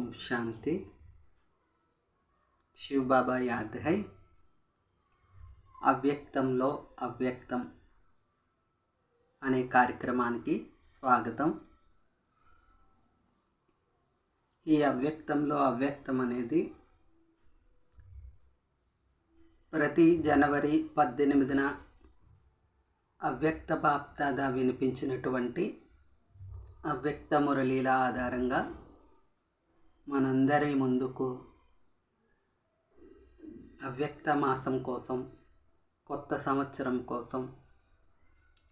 ఓం శాంతి. శివ్ బాబా యాద్ హై. అవ్యక్తంలో అవ్యక్తం అనే కార్యక్రమానికి స్వాగతం. ఈ అవ్యక్తంలో అవ్యక్తం అనేది ప్రతి జనవరి 18న అవ్యక్త బాప్దాదా వినిపించినటువంటి అవ్యక్త మురళీల ఆధారంగా మనందరి ముందుకు అవ్యక్త మాసం కోసం, కొత్త సంవత్సరం కోసం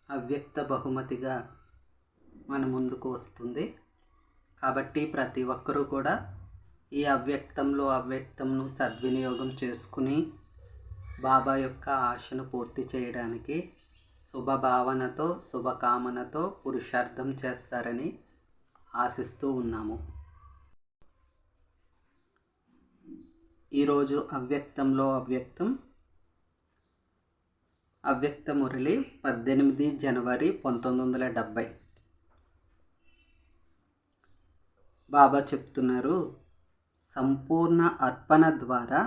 అవ్యక్త బహుమతిగా మన ముందుకు వస్తుంది. కాబట్టి ప్రతి ఒక్కరూ కూడా ఈ అవ్యక్తంలో అవ్యక్తంను సద్వినియోగం చేసుకుని బాబా యొక్క ఆశను పూర్తి చేయడానికి శుభభావనతో, శుభకామనతో పురుషార్థం చేస్తారని ఆశిస్తూ ఉన్నాము. ఈరోజు అవ్యక్తంలో అవ్యక్తం అవ్యక్త మురళి 18 జనవరి 1970. బాబా చెప్తున్నారు, సంపూర్ణ అర్పణ ద్వారా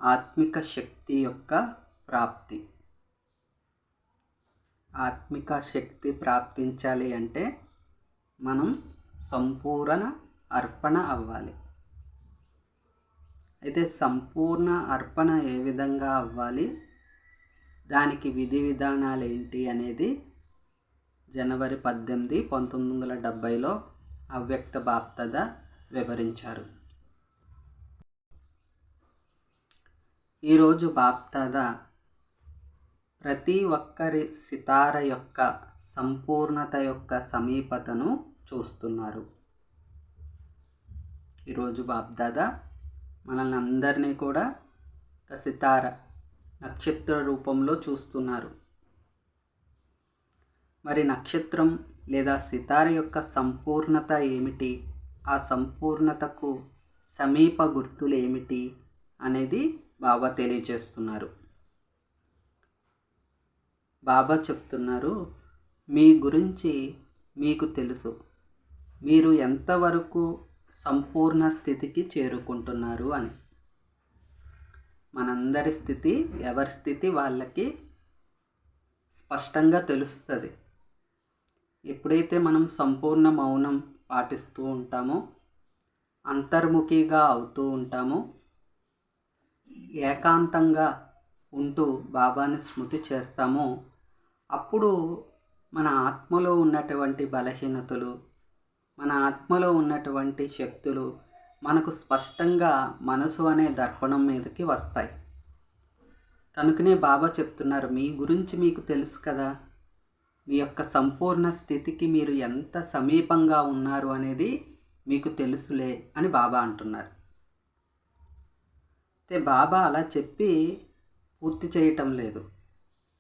ఆత్మిక శక్తి యొక్క ప్రాప్తి. ఆత్మిక శక్తి ప్రాప్తించాలి అంటే మనం సంపూర్ణ అర్పణ అవ్వాలి. అయితే సంపూర్ణ అర్పణ ఏ విధంగా అవ్వాలి, దానికి విధి విధానాలు ఏంటి అనేది జనవరి 18, 1970లో అవ్యక్త బాప్దాదా వివరించారు. ఈరోజు బాప్దాదా ప్రతి ఒక్కరి సితార యొక్క సంపూర్ణత యొక్క సమీపతను చూస్తున్నారు. ఈరోజు బాప్దాదా మనల్ని అందరినీ కూడా ఒక సితార నక్షత్ర రూపంలో చూస్తున్నారు. మరి నక్షత్రం లేదా సితార యొక్క సంపూర్ణత ఏమిటి, ఆ సంపూర్ణతకు సమీప గుర్తులు ఏమిటి అనేది బాబా తెలియజేస్తున్నారు. బాబా చెప్తున్నారు, మీ గురించి మీకు తెలుసు, మీరు ఎంతవరకు సంపూర్ణ స్థితికి చేరుకుంటున్నారు అని. మనందరి స్థితి, ఎవరి స్థితి వాళ్ళకి స్పష్టంగా తెలుస్తుంది. ఎప్పుడైతే మనం సంపూర్ణ మౌనం పాటిస్తూ ఉంటామో, అంతర్ముఖిగా అవుతూ ఉంటామో, ఏకాంతంగా ఉంటూ బాబాని స్మృతి చేస్తామో, అప్పుడు మన ఆత్మలో ఉన్నటువంటి బలహీనతలు, మన ఆత్మలో ఉన్నటువంటి శక్తులు మనకు స్పష్టంగా మనసు అనే దర్పణం మీదకి వస్తాయి. కనుకనే బాబా చెప్తున్నారు, మీ గురించి మీకు తెలుసు కదా, మీ యొక్క సంపూర్ణ స్థితికి మీరు ఎంత సమీపంగా ఉన్నారు అనేది మీకు తెలుసులే అని బాబా అంటున్నారు. అయితే బాబా అలా చెప్పి పూర్తి చేయటం లేదు.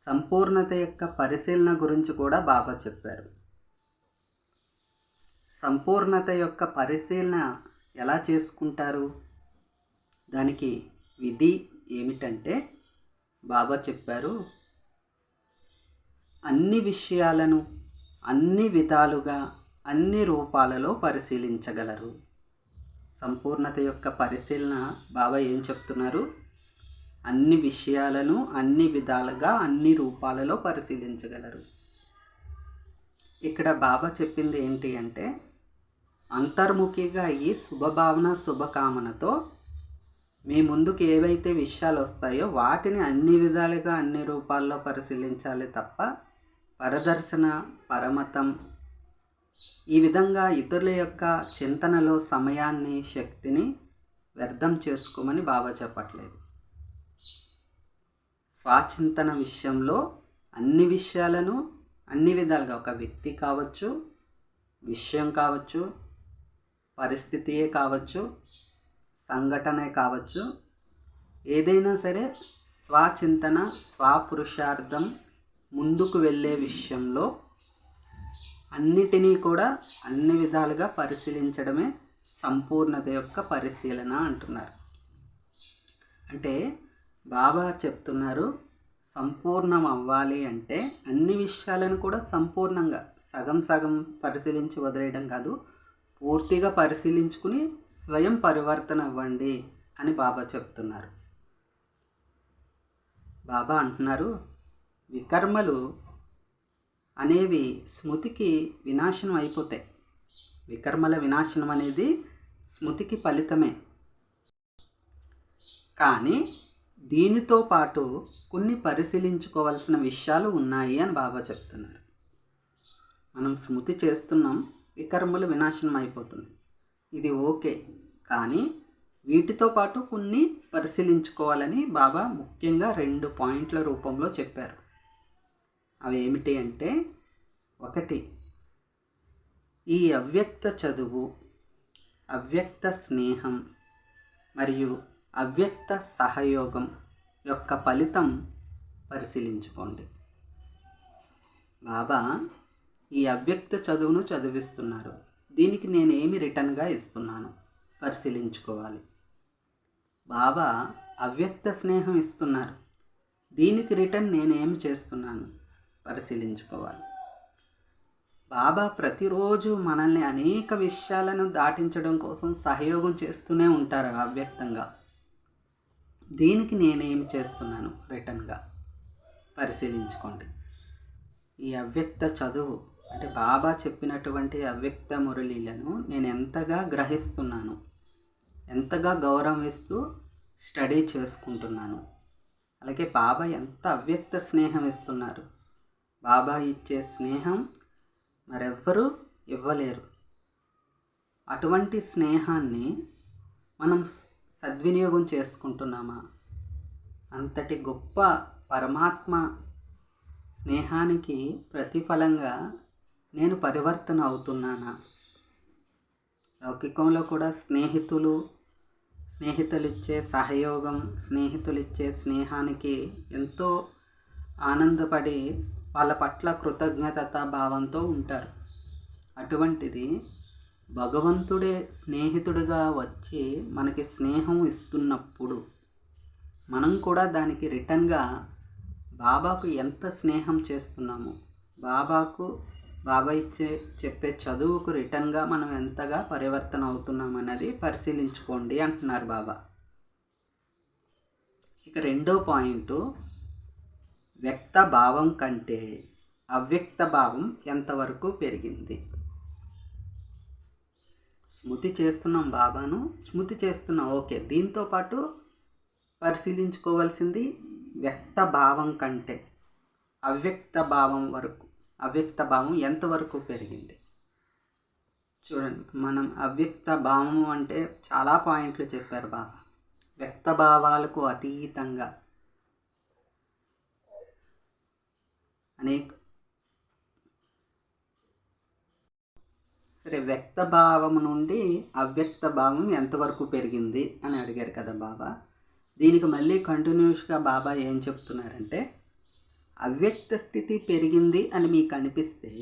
సంపూర్ణత యొక్క పరిశీలన గురించి కూడా బాబా చెప్పారు. సంపూర్ణత యొక్క పరిశీలన ఎలా చేసుకుంటారు, దానికి విధి ఏమిటంటే బాబా చెప్పారు, అన్ని విషయాలను అన్ని విధాలుగా అన్ని రూపాలలో పరిశీలించగలరు. సంపూర్ణత యొక్క పరిశీలన బాబా ఏం చెప్తున్నారు, అన్ని విషయాలను అన్ని విధాలుగా అన్ని రూపాలలో పరిశీలించగలరు. ఇక్కడ బాబా చెప్పింది ఏంటి అంటే, అంతర్ముఖిగా ఈ శుభభావన శుభకామనతో మీ ముందుకు ఏవైతే విషయాలు వస్తాయో వాటిని అన్ని విధాలుగా అన్ని రూపాల్లో పరిశీలించాలి తప్ప పరదర్శన, పరమతం ఈ విధంగా ఇతరుల యొక్క చింతనలో సమయాన్ని, శక్తిని వ్యర్థం చేసుకోమని బాబా చెప్పట్లేదు. స్వాచింతన విషయంలో అన్ని విషయాలను అన్ని విధాలుగా, ఒక వ్యక్తి కావచ్చు, విషయం కావచ్చు, పరిస్థితియే కావచ్చు, సంఘటనే కావచ్చు, ఏదైనా సరే స్వచింతన, స్వపురుషార్థం ముందుకు వెళ్ళే విషయంలో అన్నిటినీ కూడా అన్ని విధాలుగా పరిశీలించడమే సంపూర్ణత యొక్క పరిశీలన అంటున్నారు. అంటే బాబా చెప్తున్నారు, సంపూర్ణం అవ్వాలి అంటే అన్ని విషయాలను కూడా సంపూర్ణంగా సగం సగం పరిశీలించి వదిలేయడం కాదు, పూర్తిగా పరిశీలించుకుని స్వయం పరివర్తన అవ్వండి అని బాబా చెప్తున్నారు. బాబా అంటున్నారు, వికర్మలు అనేవి స్మృతికి వినాశనం అయిపోతాయి. వికర్మల వినాశనం అనేది స్మృతికి ఫలితమే. కానీ దీనితో పాటు కొన్ని పరిశీలించుకోవాల్సిన విషయాలు ఉన్నాయి అని బాబా చెప్తున్నారు. మనం స్మృతి చేస్తున్నాం, వికర్మలు వినాశనం అయిపోతుంది, ఇది ఓకే. కానీ వీటితో పాటు కొన్ని పరిశీలించుకోవాలని బాబా ముఖ్యంగా 2 పాయింట్ల రూపంలో చెప్పారు. అవి ఏమిటి అంటే, 1, ఈ అవ్యక్త చదువు, అవ్యక్త స్నేహం మరియు అవ్యక్త సహయోగం యొక్క ఫలితం పరిశీలించుకోండి. బాబా ఈ అవ్యక్త చదువును చదివిస్తున్నారు, దీనికి నేనేమి రిటర్న్గా ఇస్తున్నాను పరిశీలించుకోవాలి. బాబా అవ్యక్త స్నేహం ఇస్తున్నారు, దీనికి రిటర్న్ నేనేమి చేస్తున్నాను పరిశీలించుకోవాలి. బాబా ప్రతిరోజు మనల్ని అనేక విషయాలను దాటించడం కోసం సహయోగం చేస్తూనే ఉంటారు అవ్యక్తంగా. దీనికి నేనేమి చేస్తున్నాను రిటర్న్గా పరిశీలించుకోండి. ఈ అవ్యక్త చదువు అంటే బాబా చెప్పినటువంటి అవ్యక్త మురళీలను నేను ఎంతగా గ్రహిస్తున్నాను, ఎంతగా గౌరవిస్తూ స్టడీ చేసుకుంటున్నాను. అలాగే బాబా ఎంత అవ్యక్త స్నేహం ఇస్తున్నారు. బాబా ఇచ్చే స్నేహం మరెవ్వరూ ఇవ్వలేరు. అటువంటి స్నేహాన్ని మనం సద్వినియోగం చేసుకుంటున్నామా? అంతటి గొప్ప పరమాత్మ స్నేహానికి ప్రతిఫలంగా నేను పరివర్తన అవుతున్నానా? లౌకికంలో కూడా స్నేహితులిచ్చే సహయోగం, స్నేహితులిచ్చే స్నేహానికి ఎంతో ఆనందపడి వాళ్ళ పట్ల కృతజ్ఞతా భావంతో ఉంటారు. అటువంటిది భగవంతుడే స్నేహితుడిగా వచ్చి మనకి స్నేహం ఇస్తున్నప్పుడు మనం కూడా దానికి రిటర్న్గా బాబాకు ఎంత స్నేహం చేస్తున్నాము, బాబా చెప్పే చదువుకు రిటర్న్గా మనం ఎంతగా పరివర్తన అవుతున్నామన్నది పరిశీలించుకోండి అంటున్నారు బాబా. ఇక 2వ పాయింట్, వ్యక్త భావం కంటే అవ్యక్త భావం ఎంతవరకు పెరిగింది. స్మృతి చేస్తున్నాం, బాబాను స్మృతి చేస్తున్నాం, ఓకే. దీంతో పాటు పరిశీలించుకోవాల్సింది వ్యక్త భావం కంటే అవ్యక్త భావం ఎంతవరకు పెరిగింది. చూడండి, మనం అవ్యక్త భావము అంటే చాలా పాయింట్లు చెప్పారు బాబా. వ్యక్త భావాలకు అతీతంగా వ్యక్త భావం నుండి అవ్యక్త భావం ఎంతవరకు పెరిగింది అని అడిగారు కదా బాబా. దీనికి మళ్ళీ కంటిన్యూస్గా బాబా ఏం చెప్తున్నారంటే, అవ్యక్త స్థితి పెరిగింది అని మీకు అనిపిస్తే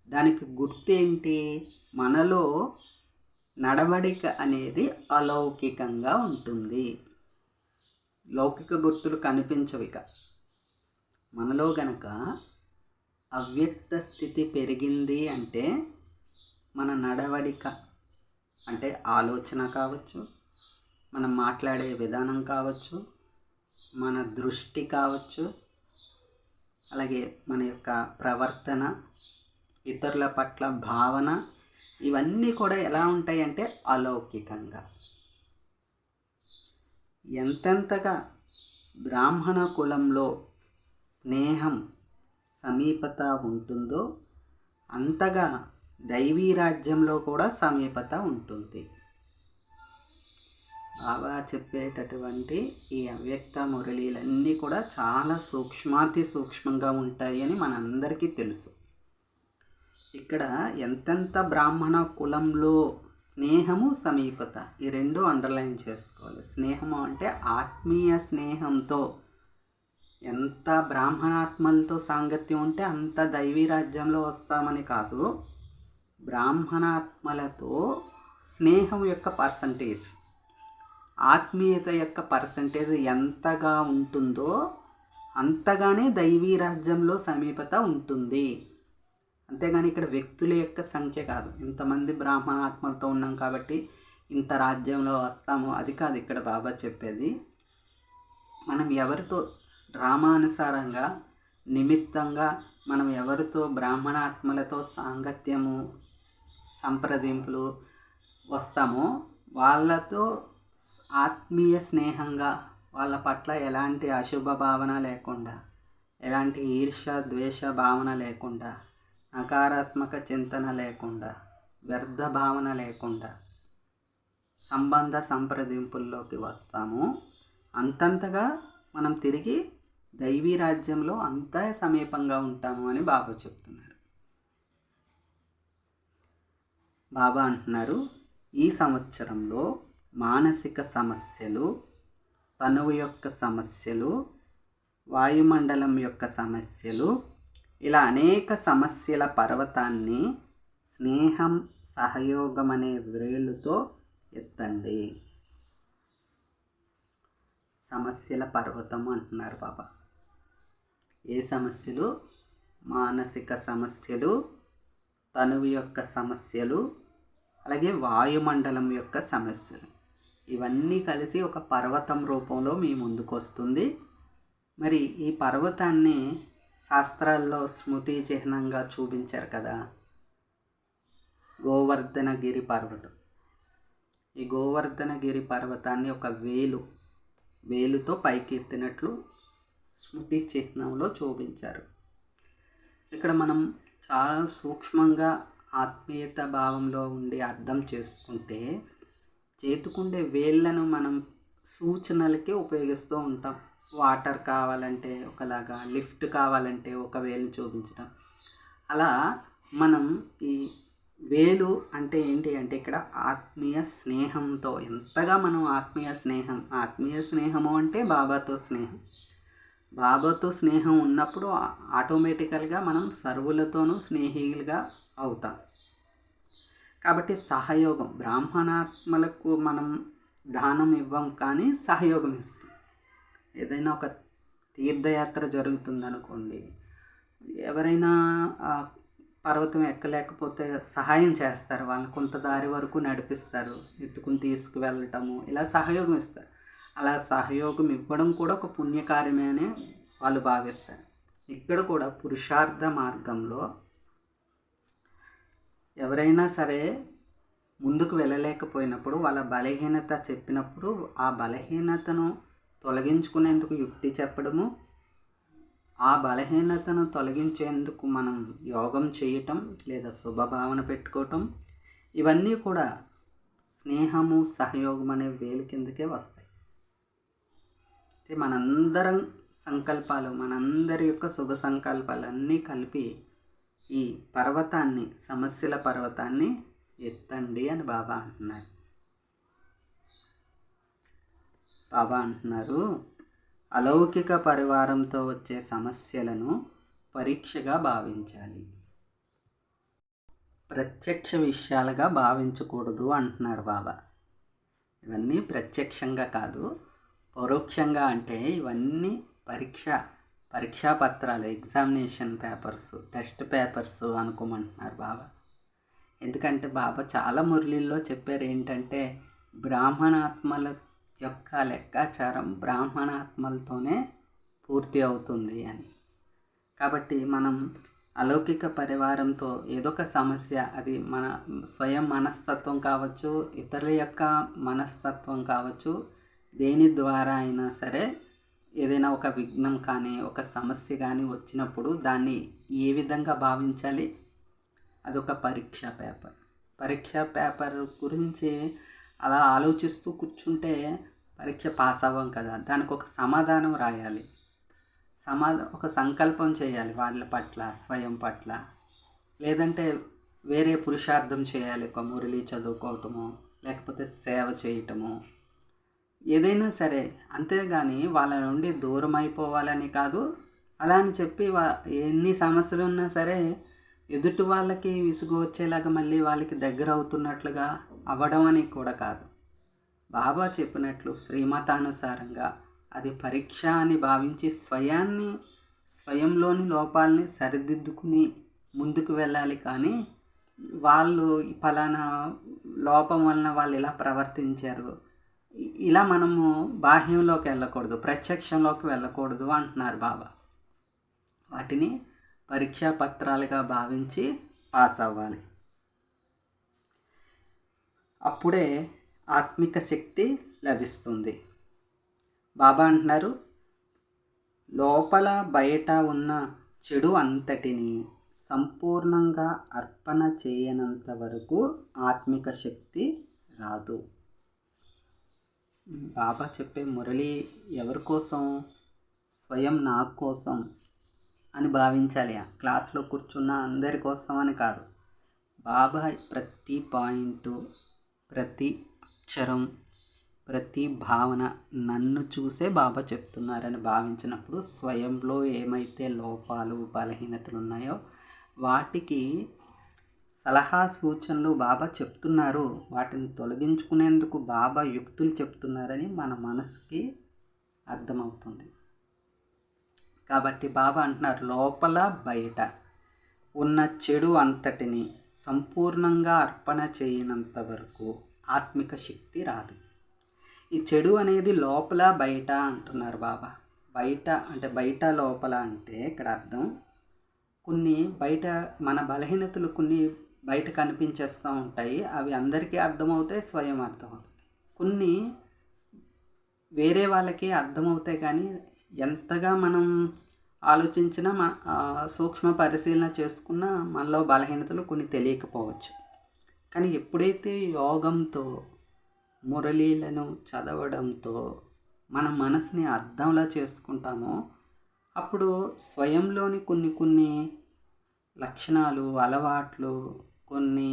దానికి గుర్తేంటి? మనలో నడవడిక అనేది అలౌకికంగా ఉంటుంది. లౌకిక గుర్తులు కనిపించవిక. మనలో గనక అవ్యక్త స్థితి పెరిగింది అంటే మన నడవడిక అంటే ఆలోచన కావచ్చు, మనం మాట్లాడే విధానం కావచ్చు, మన దృష్టి కావచ్చు, అలాగే మన యొక్క ప్రవర్తన, ఇతరుల పట్ల భావన, ఇవన్నీ కూడా ఎలా ఉంటాయి అంటే అలౌకికంగా. ఎంతెంతగా బ్రాహ్మణ కులంలో స్నేహం, సమీపత ఉంటుందో అంతగా దైవీ రాజ్యంలో కూడా సమీపత ఉంటుంది. బాబా చెప్పేటటువంటి ఈ అవ్యక్త మురళీలన్నీ కూడా చాలా సూక్ష్మాతి సూక్ష్మంగా ఉంటాయి అని మనందరికీ తెలుసు. ఇక్కడ ఎంతెంత బ్రాహ్మణ కులంలో స్నేహము, సమీపత, ఈ 2 అండర్లైన్ చేసుకోవాలి. స్నేహము అంటే ఆత్మీయ స్నేహంతో, ఎంత బ్రాహ్మణాత్మలతో సాంగత్యం ఉంటే అంత దైవీ రాజ్యంలో వస్తామని కాదు. బ్రాహ్మణాత్మలతో స్నేహం యొక్క పర్సంటేజ్, ఆత్మీయత యొక్క పర్సంటేజ్ ఎంతగా ఉంటుందో అంతగానే దైవీ రాజ్యంలో సమీపత ఉంటుంది. అంతేగాని ఇక్కడ వ్యక్తుల యొక్క సంఖ్య కాదు. ఇంతమంది బ్రాహ్మణాత్మలతో ఉన్నాం కాబట్టి ఇంత రాజ్యంలో వస్తాము, అది కాదు ఇక్కడ బాబా చెప్పేది. మనం ఎవరితో డ్రామానుసారంగా నిమిత్తంగా మనం ఎవరితో బ్రాహ్మణాత్మలతో సాంగత్యము సంప్రదింపులు వస్తామో వాళ్ళతో ఆత్మీయ స్నేహంగా, వాళ్ళ పట్ల ఎలాంటి అశుభ భావన లేకుండా, ఎలాంటి ఈర్ష్య ద్వేష భావన లేకుండా, నకారాత్మక చింతన లేకుండా, వ్యర్థ భావన లేకుండా సంబంధ సంప్రదింపుల్లోకి వస్తాము. అంతంతగా మనం తిరిగి దైవీ రాజ్యంలో అంతా సమీపంగా ఉంటాము అని బాబా చెప్తున్నారు. బాబా అంటున్నారు, ఈ సంవత్సరంలో మానసిక సమస్యలు, తనువు యొక్క సమస్యలు, వాయుమండలం యొక్క సమస్యలు, ఇలా అనేక సమస్యల పర్వతాన్ని స్నేహం సహయోగం అనే వ్రేలుతో ఎత్తండి. సమస్యల పర్వతం అంటున్నారు బాబా. ఏ సమస్యలు? మానసిక సమస్యలు, తనువు యొక్క సమస్యలు, అలాగే వాయుమండలం యొక్క సమస్యలు. ఇవన్నీ కలిసి ఒక పర్వతం రూపంలో మీ ముందుకు వస్తుంది. మరి ఈ పర్వతాన్ని శాస్త్రాల్లో స్మృతి చిహ్నంగా చూపించారు కదా, గోవర్ధనగిరి పర్వతం. ఈ గోవర్ధనగిరి పర్వతాన్ని ఒక వేలుతో పైకి ఎత్తినట్లు స్మృతి చిహ్నంలో చూపించారు. ఇక్కడ మనం చాలా సూక్ష్మంగా ఆత్మీయత భావంలో ఉండి అర్థం చేసుకుంటే, చేతుకుండే వేళ్ళను మనం సూచనలకి ఉపయోగిస్తూ ఉంటాం. వాటర్ కావాలంటే ఒకలాగా, లిఫ్ట్ కావాలంటే ఒక వేలు చూపించడం. అలా మనం ఈ వేలు అంటే ఏంటి అంటే ఇక్కడ ఆత్మీయ స్నేహంతో, ఎంతగా మనం ఆత్మీయ స్నేహము అంటే బాబాతో స్నేహం. బాబాతో స్నేహం ఉన్నప్పుడు ఆటోమేటికల్గా మనం సర్వులతోనూ స్నేహితులుగా అవుతాం. కాబట్టి సహయోగం, బ్రాహ్మణాత్మలకు మనం దానం ఇవ్వం కానీ సహయోగం ఇస్తాం. ఏదైనా ఒక తీర్థయాత్ర జరుగుతుందనుకోండి, ఎవరైనా పర్వతం ఎక్కలేకపోతే సహాయం చేస్తారు, వాళ్ళని కొంత దారి వరకు నడిపిస్తారు, ఎత్తుకుని తీసుకువెళ్ళటము, ఇలా సహయోగం ఇస్తారు. అలా సహయోగం ఇవ్వడం కూడా ఒక పుణ్యకార్యమే అని వాళ్ళు భావిస్తారు. ఇక్కడ కూడా పురుషార్థ మార్గంలో ఎవరైనా సరే ముందుకు వెళ్ళలేకపోయినప్పుడు, వాళ్ళ బలహీనత చెప్పినప్పుడు ఆ బలహీనతను తొలగించుకునేందుకు యుక్తి చెప్పడము, ఆ బలహీనతను తొలగించేందుకు మనం యోగం చేయటం లేదా శుభభావన పెట్టుకోవటం, ఇవన్నీ కూడా స్నేహము సహయోగం అనే వేలు కిందకే వస్తాయి. మనందరం సంకల్పాలు, మనందరి యొక్క శుభ సంకల్పాలన్నీ కలిపి ఈ పర్వతాన్ని, సమస్యల పర్వతాన్ని ఎత్తండి అని బాబా అంటున్నారు. బాబా అంటున్నారు, అలౌకిక పరివారంతో వచ్చే సమస్యలను పరీక్షగా భావించాలి, ప్రత్యక్ష విషయాలుగా భావించకూడదు అంటున్నారు బాబా. ఇవన్నీ ప్రత్యక్షంగా కాదు, పరోక్షంగా. అంటే ఇవన్నీ పరీక్షా పత్రాలు, ఎగ్జామినేషన్ పేపర్స్, టెస్ట్ పేపర్స్ అనుకోమంటున్నారు బాబా. ఎందుకంటే బాబా చాలా మురళీల్లో చెప్పారు ఏంటంటే, బ్రాహ్మణాత్మల యొక్క లెక్కాచారం బ్రాహ్మణాత్మలతోనే పూర్తి అవుతుంది అని. కాబట్టి మనం అలౌకిక పరివారంతో ఏదో ఒక సమస్య, అది మన స్వయం మనస్తత్వం కావచ్చు, ఇతరుల యొక్క మనస్తత్వం కావచ్చు, దేని ద్వారా అయినా సరే ఏదైనా ఒక విఘ్నం కానీ ఒక సమస్య కానీ వచ్చినప్పుడు దాన్ని ఏ విధంగా భావించాలి? అదొక పరీక్షా పేపర్ గురించి అలా ఆలోచిస్తూ కూర్చుంటే పరీక్ష పాస్ అవ్వం కదా. దానికి ఒక సమాధానం రాయాలి, ఒక సంకల్పం చేయాలి వాళ్ళ పట్ల, స్వయం పట్ల, లేదంటే వేరే పురుషార్థం చేయాలి, ఒక మురళి చదువుకోవటము, లేకపోతే సేవ చేయటము, ఏదైనా సరే. అంతేగాని వాళ్ళ నుండి దూరం అయిపోవాలని కాదు. అలా అని చెప్పి ఎన్ని సమస్యలు ఉన్నా సరే ఎదుటి వాళ్ళకి విసుగు వచ్చేలాగా మళ్ళీ వాళ్ళకి దగ్గర అవుతున్నట్లుగా అవ్వడం అని కూడా కాదు. బాబా చెప్పినట్లు శ్రీమతానుసారంగా అది పరీక్ష అని భావించి స్వయంలోని లోపాలని సరిదిద్దుకుని ముందుకు వెళ్ళాలి. కానీ వాళ్ళు ఈ ఫలానా లోపం వలన వాళ్ళు ఇలా ప్రవర్తించారు, ఇలా మనము బాహ్యంలోకి వెళ్ళకూడదు, ప్రత్యక్షంలోకి వెళ్ళకూడదు అంటున్నారు బాబా. వాటిని పరీక్షా పత్రాలుగా భావించి పాస్ అవ్వాలి. అప్పుడే ఆత్మిక శక్తి లభిస్తుంది. బాబా అంటున్నారు, లోపల బయట ఉన్న చెడు అంతటిని సంపూర్ణంగా అర్పణ చేయనంత వరకు ఆత్మిక శక్తి రాదు. బాబా చెప్పే మురళి ఎవరి కోసం? స్వయం నా కోసం అని భావించాలి. క్లాస్లో కూర్చున్న అందరి కోసం అని కాదు. బాబా ప్రతి పాయింట్, ప్రతి అక్షరం, ప్రతి భావన నన్ను చూసే బాబా చెప్తున్నారని భావించినప్పుడు స్వయంలో ఏమైతే లోపాలు, బలహీనతలు ఉన్నాయో వాటికి సలహా సూచనలు బాబా చెప్తున్నారు, వాటిని తొలగించుకునేందుకు బాబా యుక్తులు చెప్తున్నారని మన మనసుకి అర్థమవుతుంది. కాబట్టి బాబా అంటున్నారు, లోపల బయట ఉన్న చెడు అంతటిని సంపూర్ణంగా అర్పణ చేయనంత వరకు ఆత్మిక శక్తి రాదు. ఈ చెడు అనేది లోపల బయట అంటున్నారు బాబా. బయట అంటే బయట, లోపల అంటే ఇక్కడ అర్థం కొన్ని బయట మన బలహీనతలు కొన్ని బయట కనిపించేస్తూ ఉంటాయి. అవి అందరికీ అర్థమవుతాయి, స్వయం అర్థమవుతాయి. కొన్ని వేరే వాళ్ళకి అర్థమవుతాయి, కానీ ఎంతగా మనం ఆలోచించినా సూక్ష్మ పరిశీలన చేసుకున్న మనలో బలహీనతలు కొన్ని తెలియకపోవచ్చు. కానీ ఎప్పుడైతే యోగంతో, మురళీలను చదవడంతో మన మనసుని అర్థంలా చేసుకుంటామో అప్పుడు స్వయంలోని కొన్ని లక్షణాలు, అలవాట్లు, కొన్ని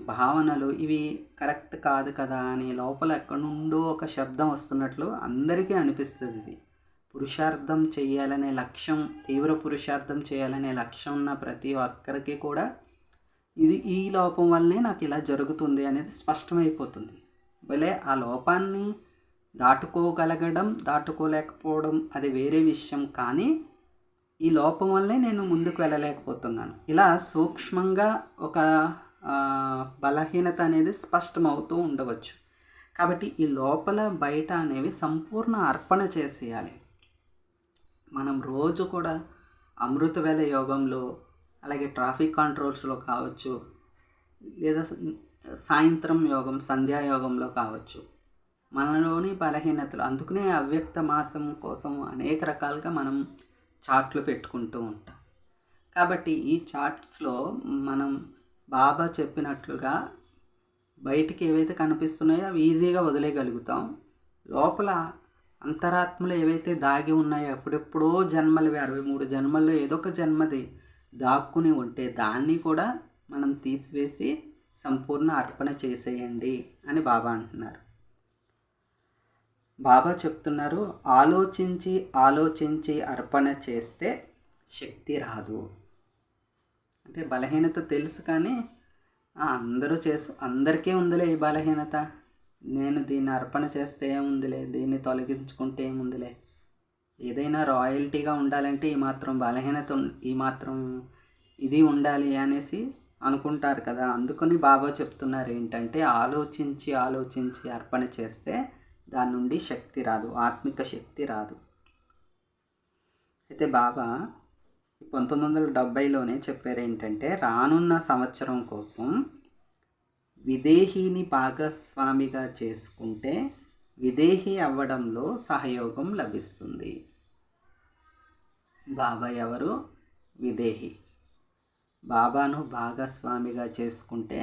భావనలు ఇవి కరెక్ట్ కాదు కదా అని లోపల ఎక్కడి నుండో ఒక శబ్దం వస్తున్నట్లు అందరికీ అనిపిస్తుంది. ఇది పురుషార్థం చేయాలనే లక్ష్యం, తీవ్ర పురుషార్థం చేయాలనే లక్ష్యం ఉన్న ప్రతి ఒక్కరికి కూడా ఈ లోపం వల్లనే నాకు ఇలా జరుగుతుంది అనేది స్పష్టమైపోతుంది. భలే ఆ లోపాన్ని దాటుకోగలగడం, దాటుకోలేకపోవడం అది వేరే విషయం, కానీ ఈ లోపం వల్లే నేను ముందుకు వెళ్ళలేకపోతున్నాను. ఇలా సూక్ష్మంగా ఒక బలహీనత అనేది స్పష్టమవుతూ ఉండవచ్చు. కాబట్టి ఈ లోపల బయట అనేవి సంపూర్ణ అర్పణ చేసేయాలి. మనం రోజు కూడా అమృతవేళ యోగంలో, అలాగే ట్రాఫిక్ కంట్రోల్స్లో కావచ్చు, లేదా సాయంత్రం యోగం, సంధ్యాయోగంలో కావచ్చు, మనలోని బలహీనతలు, అందుకనే అవ్యక్త మాసం కోసం అనేక రకాలుగా మనం చార్ట్లు పెట్టుకుంటూ ఉంటాం. కాబట్టి ఈ చార్ట్స్లో మనం బాబా చెప్పినట్లుగా బయటికి ఏవైతే కనిపిస్తున్నాయో అవి ఈజీగా వదిలేయగలుగుతాం. లోపల అంతరాత్మలు ఏవైతే దాగి ఉన్నాయో, అప్పుడెప్పుడో జన్మలు, 63 జన్మల్లో ఏదో ఒక జన్మది దాక్కుని ఉంటే దాన్ని కూడా మనం తీసివేసి సంపూర్ణ అర్పణ చేసేయండి అని బాబా అంటున్నారు. బాబా చెప్తున్నారు, ఆలోచించి ఆలోచించి అర్పణ చేస్తే శక్తి రాదు. అంటే బలహీనత తెలుసు, కానీ అందరికీ ఉందిలే ఈ బలహీనత, నేను దీన్ని అర్పణ చేస్తే ఏముందిలే, దీన్ని తొలగించుకుంటే ఏముందిలే, ఏదైనా రాయల్టీగా ఉండాలంటే ఈ మాత్రం బలహీనత, ఈ మాత్రం ఇది ఉండాలి అనేసి అనుకుంటారు కదా. అందుకని బాబా చెప్తున్నారు ఏంటంటే, ఆలోచించి ఆలోచించి అర్పణ చేస్తే దాని నుండి శక్తి రాదు, ఆత్మిక శక్తి రాదు. అయితే బాబా 1970లోనే చెప్పారు ఏంటంటే, రానున్న సంవత్సరం కోసం విదేహీని భాగస్వామిగా చేసుకుంటే విదేహీ అవ్వడంలో సహయోగం లభిస్తుంది. బాబా ఎవరు? విదేహి. బాబాను భాగస్వామిగా చేసుకుంటే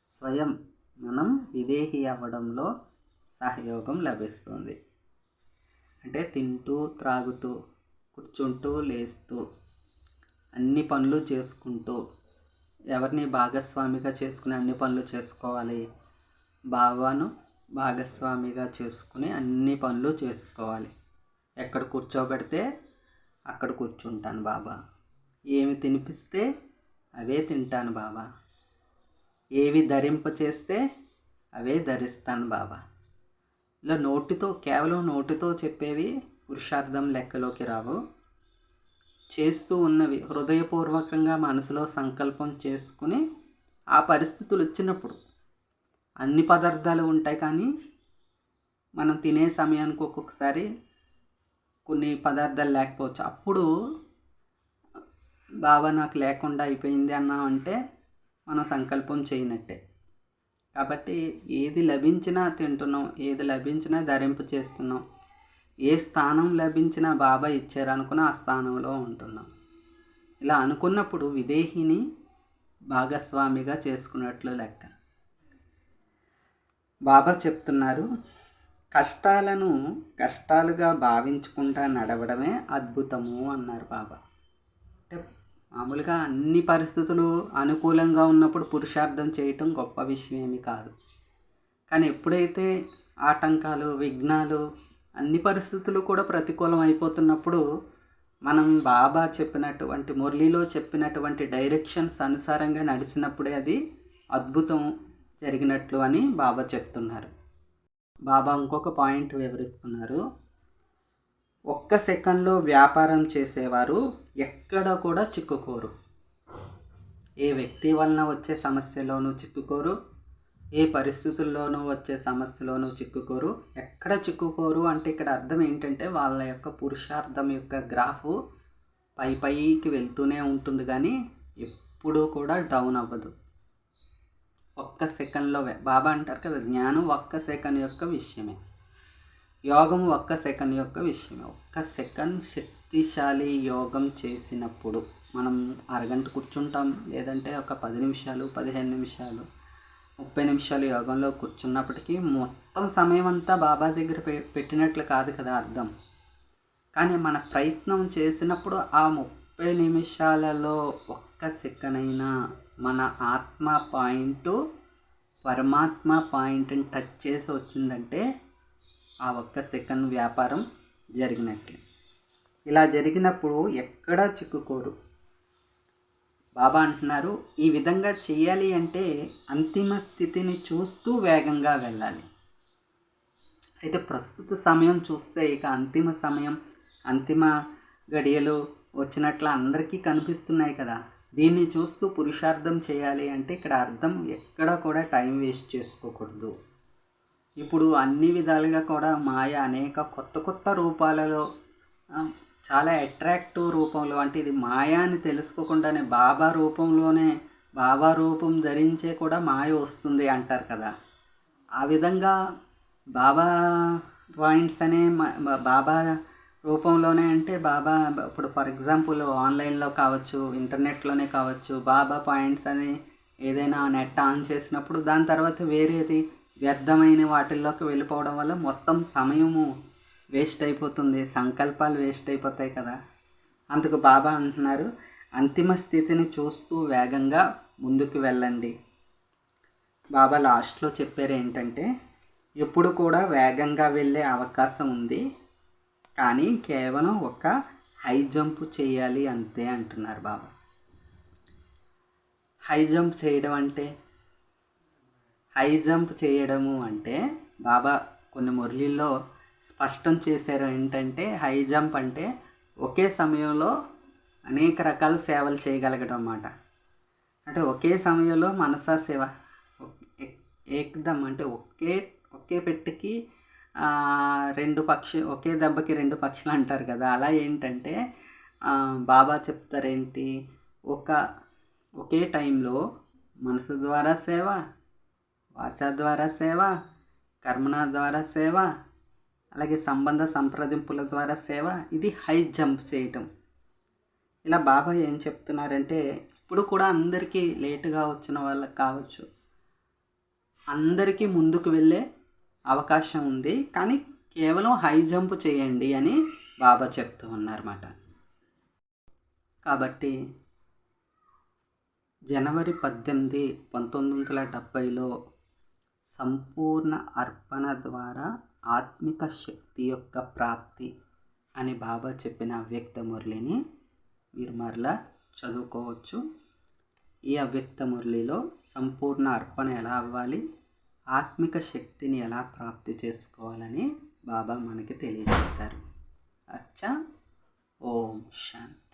స్వయం మనం విదేహి అవ్వడంలో సహయోగం లభిస్తుంది. అంటే తింటూ, త్రాగుతూ, కూర్చుంటూ, లేస్తూ, అన్ని పనులు చేసుకుంటూ, ఎవరిని భాగస్వామిగా చేసుకుని అన్ని పనులు చేసుకోవాలి, బాబాను భాగస్వామిగా చేసుకుని అన్ని పనులు చేసుకోవాలి. ఎక్కడ కూర్చోబెడితే అక్కడ కూర్చుంటాను బాబా, ఏమి తినిపిస్తే అవే తింటాను బాబా, ఏవి ధరింప చేస్తే అవే ధరిస్తాను బాబా. ఇలా కేవలం నోటితో చెప్పేవి పురుషార్థం లెక్కలోకి రావు. చేస్తూ ఉన్నవి హృదయపూర్వకంగా మనసులో సంకల్పం చేసుకుని ఆ పరిస్థితులు వచ్చినప్పుడు అన్ని పదార్థాలు ఉంటాయి, కానీ మనం తినే సమయానికి ఒక్కొక్కసారి కొన్ని పదార్థాలు లేకపోవచ్చు. అప్పుడు బాబా నాకు లేకుండా అయిపోయింది అన్నామంటే మనం సంకల్పం చేయనట్టే. కాబట్టి ఏది లభించినా తింటున్నాం, ఏది లభించినా ధరింపు చేస్తున్నాం, ఏ స్థానం లభించినా బాబా ఇచ్చారనుకున్న ఆ స్థానంలో ఉంటున్నాం. ఇలా అనుకున్నప్పుడు విదేహిని భాగస్వామిగా చేసుకున్నట్లు లెక్క. బాబా చెప్తున్నారు, కష్టాలను కష్టాలుగా భావించుకుంటా నడవడమే అద్భుతము అన్నారు బాబా. అంటే మామూలుగా అన్ని పరిస్థితులు అనుకూలంగా ఉన్నప్పుడు పురుషార్థం చేయటం గొప్ప విషయం ఏమి కాదు. కానీ ఎప్పుడైతే ఆటంకాలు, విఘ్నాలు, అన్ని పరిస్థితులు కూడా ప్రతికూలం అయిపోతున్నప్పుడు మనం బాబా చెప్పినటువంటి మురళిలో చెప్పినటువంటి డైరెక్షన్స్ అనుసారంగా నడిచినప్పుడే అది అద్భుతం జరిగినట్లు అని బాబా చెప్తున్నారు. బాబా ఇంకొక పాయింట్ వివరిస్తున్నారు. ఒక్క సెకండ్లో వ్యాపారం చేసేవారు ఎక్కడ కూడా చిక్కుకోరు. ఏ వ్యక్తి వలన వచ్చే సమస్యలోనూ చిక్కుకోరు, ఏ పరిస్థితుల్లోనూ వచ్చే సమస్యలోనూ చిక్కుకోరు. ఎక్కడ చిక్కుకోరు అంటే ఇక్కడ అర్థం ఏంటంటే వాళ్ళ యొక్క పురుషార్థం యొక్క గ్రాఫ్ పైకి వెళ్తూనే ఉంటుంది, కానీ ఎప్పుడూ కూడా డౌన్ అవ్వదు. ఒక్క సెకండ్లో బాబా అంటారు కదా, జ్ఞానం ఒక్క సెకండ్ యొక్క విషయమే, యోగం ఒక్క సెకండ్ యొక్క విషయమే. ఒక్క సెకండ్ శక్తిశాలి యోగం చేసినప్పుడు మనం అరగంట కూర్చుంటాం, లేదంటే ఒక 10 నిమిషాలు, 15 నిమిషాలు, 30 నిమిషాలు యోగంలో కూర్చున్నప్పటికీ మొత్తం సమయం అంతా బాబా దగ్గర పెట్టినట్లు కాదు కదా అర్థం. కానీ మన ప్రయత్నం చేసినప్పుడు ఆ 30 నిమిషాలలో ఒక్క సెకండ్ అయినా మన ఆత్మ పాయింట్ పరమాత్మ పాయింట్ని టచ్ చేసి వచ్చిందంటే ఆ ఒక్క సెకండ్ వ్యాపారం జరిగినట్లే. ఇలా జరిగినప్పుడు ఎక్కడా చిక్కుకోరు. బాబా అంటున్నారు, ఈ విధంగా చేయాలి అంటే అంతిమ స్థితిని చూస్తూ వేగంగా వెళ్ళాలి. అయితే ప్రస్తుత సమయం చూస్తే ఇక అంతిమ సమయం, అంతిమ గడియలు వచ్చినట్లు అందరికీ కనిపిస్తున్నాయి కదా. దీన్ని చూస్తూ పురుషార్థం చేయాలి అంటే ఇక్కడ అర్థం ఎక్కడ కూడా టైం వేస్ట్ చేసుకోకూడదు. ఇప్పుడు అన్ని విధాలుగా కూడా మాయ అనేక కొత్త రూపాలలో, చాలా అట్రాక్టివ్ రూపంలో, అంటే ఇది మాయ అని తెలుసుకోకుండానే బాబా రూపంలోనే, బాబా రూపం ధరించే కూడా మాయ వస్తుంది అంటారు కదా. ఆ విధంగా బాబా పాయింట్స్ అనే బాబా రూపంలోనే, అంటే బాబా ఇప్పుడు ఫర్ ఎగ్జాంపుల్ ఆన్లైన్లో కావచ్చు, ఇంటర్నెట్లోనే కావచ్చు, బాబా పాయింట్స్ అని ఏదైనా నెట్ ఆన్ చేసినప్పుడు దాని తర్వాత వేరేది వ్యర్థమైన వాటిల్లోకి వెళ్ళిపోవడం వల్ల మొత్తం సమయము వేస్ట్ అయిపోతుంది, సంకల్పాలు వేస్ట్ అయిపోతాయి కదా. అందుకు బాబా అంటున్నారు, అంతిమ స్థితిని చూస్తూ వేగంగా ముందుకు వెళ్ళండి. బాబా లాస్ట్లో చెప్పారు ఏంటంటే, ఎప్పుడు కూడా వేగంగా వెళ్ళే అవకాశం ఉంది, కానీ కేవలం ఒక హై జంప్ చేయాలి అంతే అంటున్నారు బాబా. హై జంప్ చేయడము అంటే బాబా కొన్ని మురళీల్లో స్పష్టం చేశారు ఏంటంటే, హై జంప్ అంటే ఒకే సమయంలో అనేక రకాల సేవలు చేయగలగడం అన్నమాట. అంటే ఒకే సమయంలో మనసా సేవ, ఏకదం అంటే ఒకే పెట్టికి ఒకే దెబ్బకి 2 పక్షులు అంటారు కదా. అలా ఏంటంటే బాబా చెప్తారేంటి, ఒకే టైంలో మనసు ద్వారా సేవ, వాచ ద్వారా సేవ, కర్మణ ద్వారా సేవ, అలాగే సంబంధ సంప్రదింపుల ద్వారా సేవ. ఇది హై జంప్ చేయటం. ఇలా బాబా ఏం చెప్తున్నారంటే, ఇప్పుడు కూడా అందరికీ లేటుగా వచ్చిన వాళ్ళకి కావచ్చు, అందరికీ ముందుకు వెళ్ళే అవకాశం ఉంది, కానీ కేవలం హై జంప్ చేయండి అని బాబా చెప్తూ ఉన్నారన్నమాట. కాబట్టి జనవరి 18, 1970లో సంపూర్ణ అర్పణ ద్వారా ఆత్మిక శక్తి యొక్క ప్రాప్తి అని బాబా చెప్పిన అవ్యక్త మురళిని మీరు మరలా చదువుకోవచ్చు. ఈ అవ్యక్త మురళిలో సంపూర్ణ అర్పణ ఎలా అవ్వాలి, ఆత్మిక శక్తిని ఎలా ప్రాప్తి చేసుకోవాలని బాబా మనకి తెలియజేశారు. అచ్చా, ఓం శాంతి.